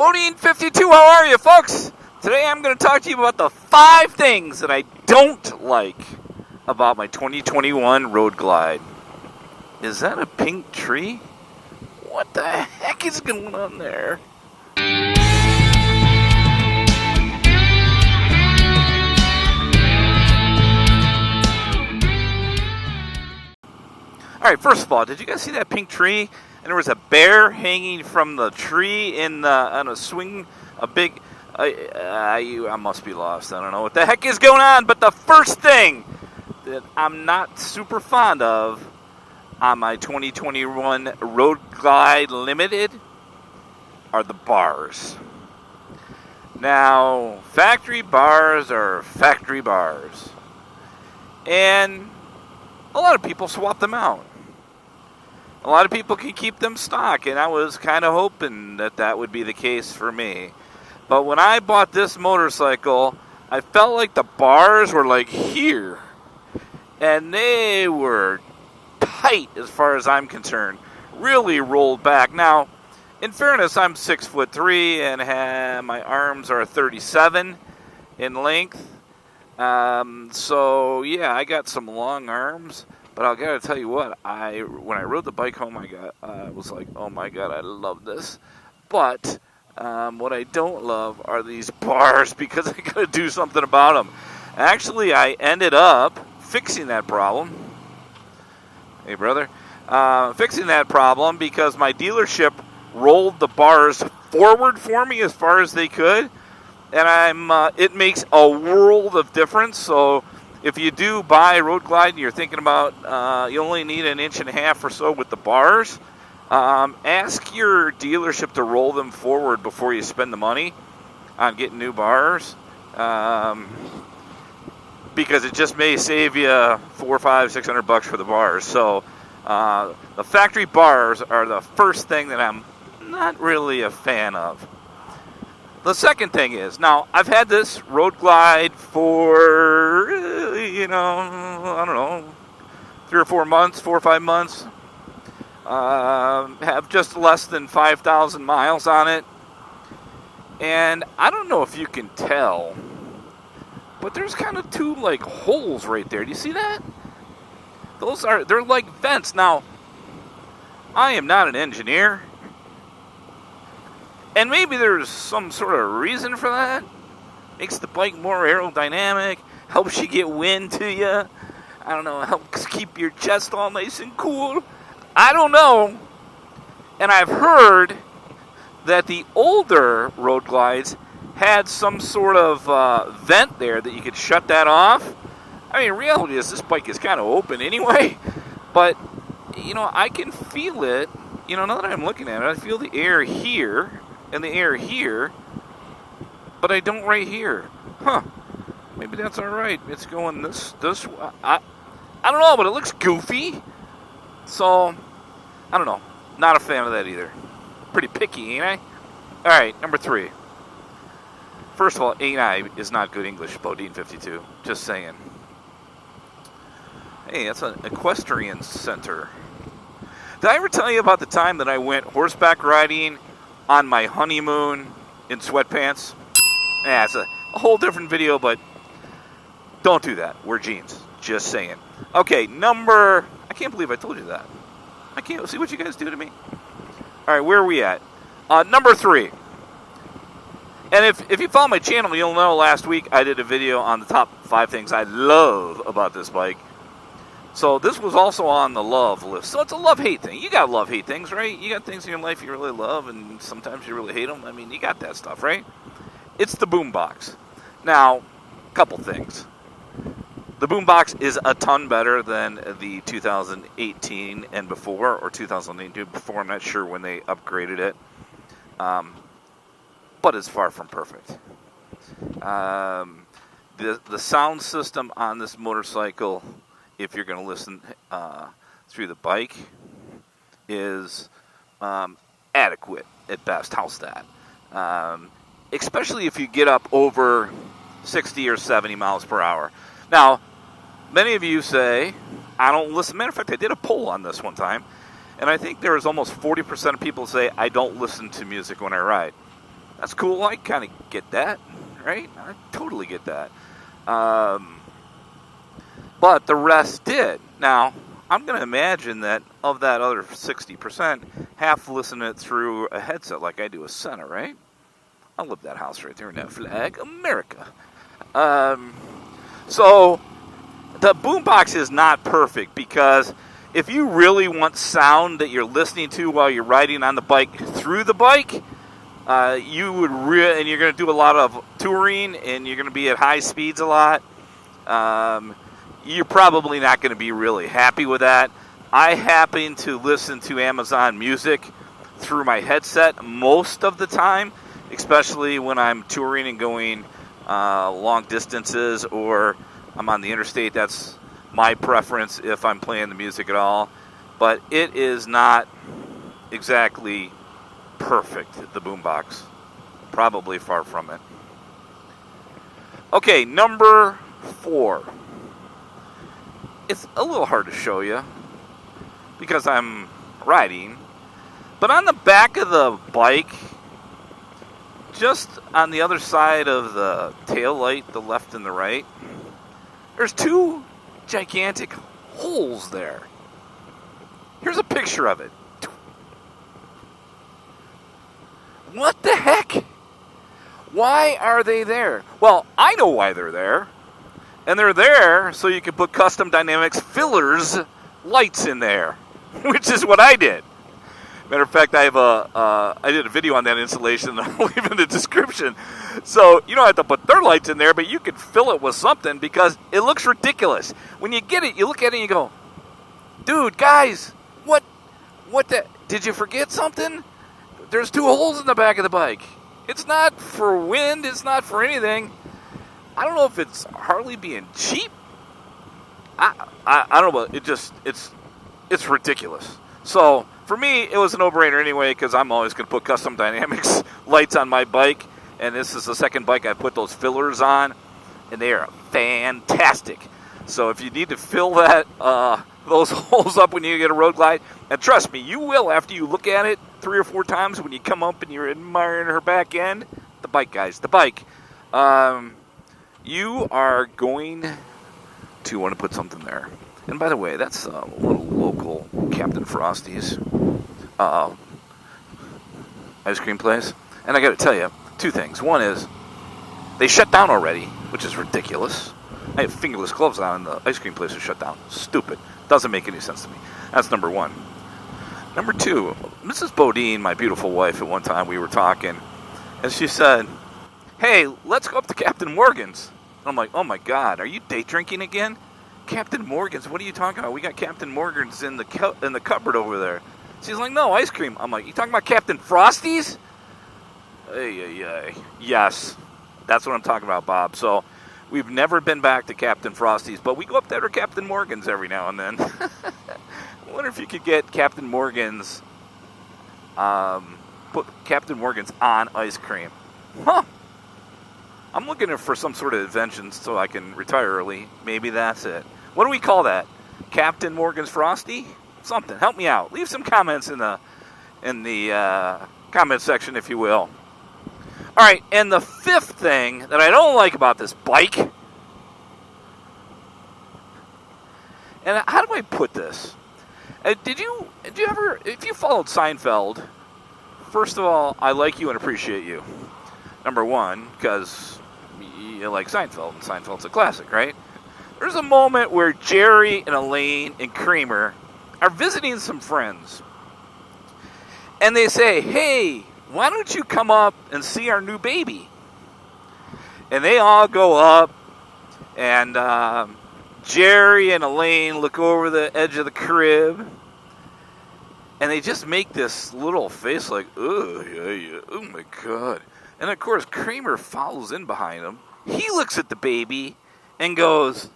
Bodine52, how are you, folks? Today I'm going to talk to you about the 5 things that I don't like about my 2021 Road Glide. Is that a pink tree? What the heck is going on there? Alright, first of all, did you guys see that pink tree? And there was a bear hanging from the tree on a swing, a big... I must be lost. I don't know what the heck is going on. But the first thing that I'm not super fond of on my 2021 Road Glide Limited are the bars. Now, factory bars are factory bars. And a lot of people swap them out. A lot of people can keep them stock, and I was kind of hoping that that would be the case for me. But when I bought this motorcycle, I felt like the bars were like here. And they were tight as far as I'm concerned. Really rolled back. Now, in fairness, I'm 6'3" and my arms are 37 in length. So, yeah, I got some long arms. But I gotta tell you what, when I rode the bike home, I was like, oh my god, I love this. But what I don't love are these bars because I gotta do something about them. Actually, I ended up fixing that problem. Hey, brother. Fixing that problem because my dealership rolled the bars forward for me as far as they could. And it makes a world of difference. So if you do buy a Road Glide and you're thinking about you only need 1.5 inches or so with the bars, ask your dealership to roll them forward before you spend the money on getting new bars, because it just may save you $400, $500, $600 for the bars. So the factory bars are the first thing that I'm not really a fan of. The second thing is, now, I've had this Road Glide for, I don't know, 3 or 4 months, 4 or 5 months. Have just less than 5,000 miles on it. And I don't know if you can tell, but there's kind of 2, holes right there. Do you see that? They're like vents. Now, I am not an engineer. And maybe there's some sort of reason for that. Makes the bike more aerodynamic, helps you get wind to you. I don't know, helps keep your chest all nice and cool. I don't know. And I've heard that the older Road Glides had some sort of vent there that you could shut that off. I mean, reality is this bike is kind of open anyway. But, I can feel it. Now that I'm looking at it, I feel the air here and the air here, but I don't right here. Huh. Maybe that's all right. It's going this way. I don't know, but it looks goofy. So, I don't know. Not a fan of that either. Pretty picky, ain't I? All right, number 3. First of all, ain't I is not good English, Bodine52. Just saying. Hey, that's an equestrian center. Did I ever tell you about the time that I went horseback riding on my honeymoon in sweatpants? Yeah, it's a whole different video, but don't do that. Wear jeans. Just saying. Okay, I can't believe I told you that. I can't see what you guys do to me. All right, where are we at? Number 3. And if you follow my channel, you'll know last week I did a video on the top 5 things I love about this bike. So this was also on the love list. So it's a love-hate thing. You got love-hate things, right? You got things in your life you really love, and sometimes you really hate them. I mean, you got that stuff, right? It's the Boombox. Now, a couple things. The Boombox is a ton better than the 2018 and before, or 2018 before. I'm not sure when they upgraded it. But it's far from perfect. The sound system on this motorcycle, if you're going to listen through the bike, is adequate at best. How's that? Especially if you get up over 60 or 70 miles per hour. Now, many of you say, I don't listen. Matter of fact, I did a poll on this one time, and I think there was almost 40% of people say, I don't listen to music when I ride. That's cool. I kind of get that, right? I totally get that. But the rest did. Now, I'm going to imagine that of that other 60%, half listen to it through a headset like I do a Senna, right? I love that house right there in that flag. America. So, the boombox is not perfect because if you really want sound that you're listening to while you're riding on the bike through the bike, you would and you're going to do a lot of touring and you're going to be at high speeds a lot. You're probably not going to be really happy with that. I happen to listen to Amazon Music through my headset most of the time, especially when I'm touring and going long distances or I'm on the interstate. That's my preference if I'm playing the music at all. But it is not exactly perfect, the boombox. Probably far from it. Okay, number 4. It's a little hard to show you because I'm riding. But on the back of the bike, just on the other side of the tail light, the left and the right, there's 2 gigantic holes there. Here's a picture of it. What the heck? Why are they there? Well, I know why they're there. And they're there so you can put custom dynamics fillers lights in there, which is what I did. Matter of fact, I did a video on that installation that I'll leave in the description. So you don't have to put their lights in there, but you can fill it with something because it looks ridiculous. When you get it, you look at it and you go, dude, guys, what did you forget something? There's 2 holes in the back of the bike. It's not for wind, it's not for anything. I don't know if it's Harley being cheap. I don't know, but it's ridiculous. So for me, it was a no-brainer anyway because I'm always going to put custom dynamics lights on my bike, and this is the second bike I put those fillers on, and they are fantastic. So if you need to fill that those holes up when you get a road glide, and trust me, you will after you look at it 3 or 4 times when you come up and you're admiring her back end. The bike, guys, the bike. You are going to want to put something there. And by the way, that's a little local Captain Frosty's ice cream place. And I got to tell you, 2 things. One is, they shut down already, which is ridiculous. I have fingerless gloves on and the ice cream place is shut down. Stupid. Doesn't make any sense to me. That's number 1. Number 2, Mrs. Bodine, my beautiful wife, at one time we were talking, and she said, hey, let's go up to Captain Morgan's. And I'm like, oh my God, are you day drinking again? Captain Morgan's, what are you talking about? We got Captain Morgan's in the cupboard over there. She's like, no, ice cream. I'm like, you talking about Captain Frosty's? Yes, that's what I'm talking about, Bob. So we've never been back to Captain Frosty's, but we go up there to Captain Morgan's every now and then. I wonder if you could get Captain Morgan's, put Captain Morgan's on ice cream. Huh. I'm looking for some sort of invention so I can retire early. Maybe that's it. What do we call that? Captain Morgan's Frosty? Something. Help me out. Leave some comments in the comment section, if you will. All right, and the 5th thing that I don't like about this bike, and how do I put this? Did you ever, if you followed Seinfeld, first of all, I like you and appreciate you. Number 1, because you like Seinfeld, and Seinfeld's a classic, right? There's a moment where Jerry and Elaine and Kramer are visiting some friends. And they say, hey, why don't you come up and see our new baby? And they all go up, and Jerry and Elaine look over the edge of the crib, and they just make this little face like, oh, yeah, oh my God. And of course, Kramer follows in behind him. He looks at the baby and goes,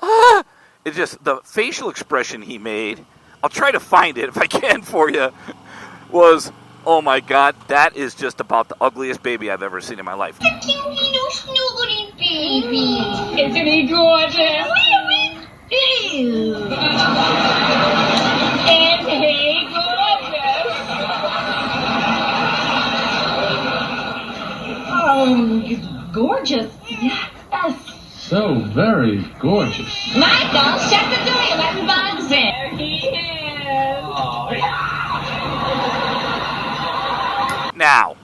ah! It's just the facial expression he made, I'll try to find it if I can for you, was, oh my God, that is just about the ugliest baby I've ever seen in my life. The cute little snoogly baby. Isn't he gorgeous? Ew. And hey, gorgeous. Oh, it's gorgeous. Yes. So very gorgeous. Michael, shut the door. You let bugs in. There he is. Oh, Now,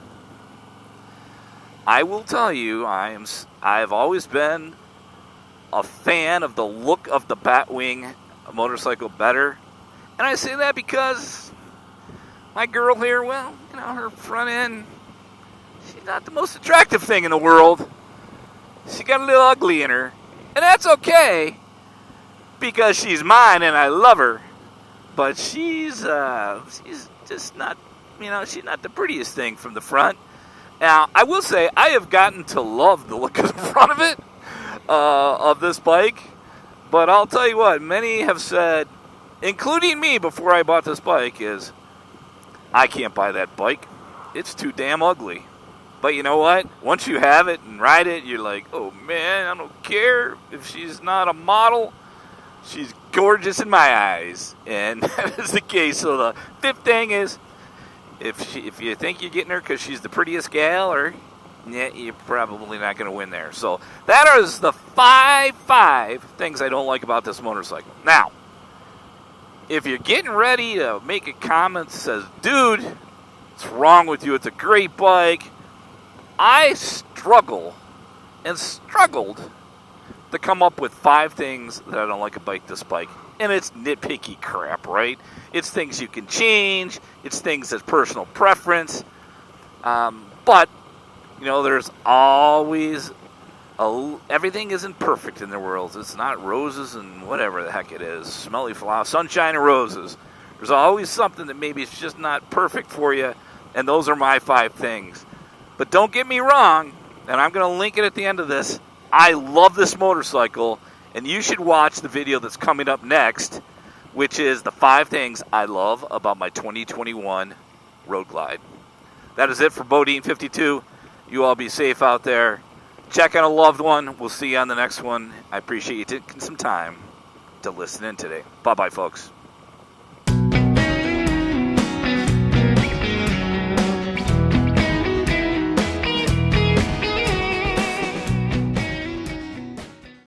I will tell you, I've always been a fan of the look of the Batwing motorcycle better. And I say that because my girl here, well, you know, her front end, she's not the most attractive thing in the world. She got a little ugly in her. And that's okay, because she's mine and I love her. But she's just not, you know, she's not the prettiest thing from the front. Now, I will say, I have gotten to love the look of the front of it, of this bike. But I'll tell you what, many have said, including me before I bought this bike, is, I can't buy that bike. It's too damn ugly. But you know what? Once you have it and ride it, you're like, oh man, I don't care if she's not a model. She's gorgeous in my eyes. And that is the case. So the fifth thing is, if you think you're getting her because she's the prettiest gal, or yeah, you're probably not going to win there. So that is the five things I don't like about this motorcycle. Now, if you're getting ready to make a comment that says, dude, what's wrong with you? It's a great bike. I struggled to come up with 5 things that I don't like about this bike. And it's nitpicky crap, right? It's things you can change. It's things that's personal preference. But, you know, there's always... everything isn't perfect in the world. It's not roses and whatever the heck it is. Smelly flowers, sunshine and roses. There's always something that maybe it's just not perfect for you. And those are my 5 things. But don't get me wrong, and I'm going to link it at the end of this. I love this motorcycle, and you should watch the video that's coming up next, which is the 5 things I love about my 2021 Road Glide. That is it for Bodine 52. You all be safe out there. Check on a loved one. We'll see you on the next one. I appreciate you taking some time to listen in today. Bye-bye, folks.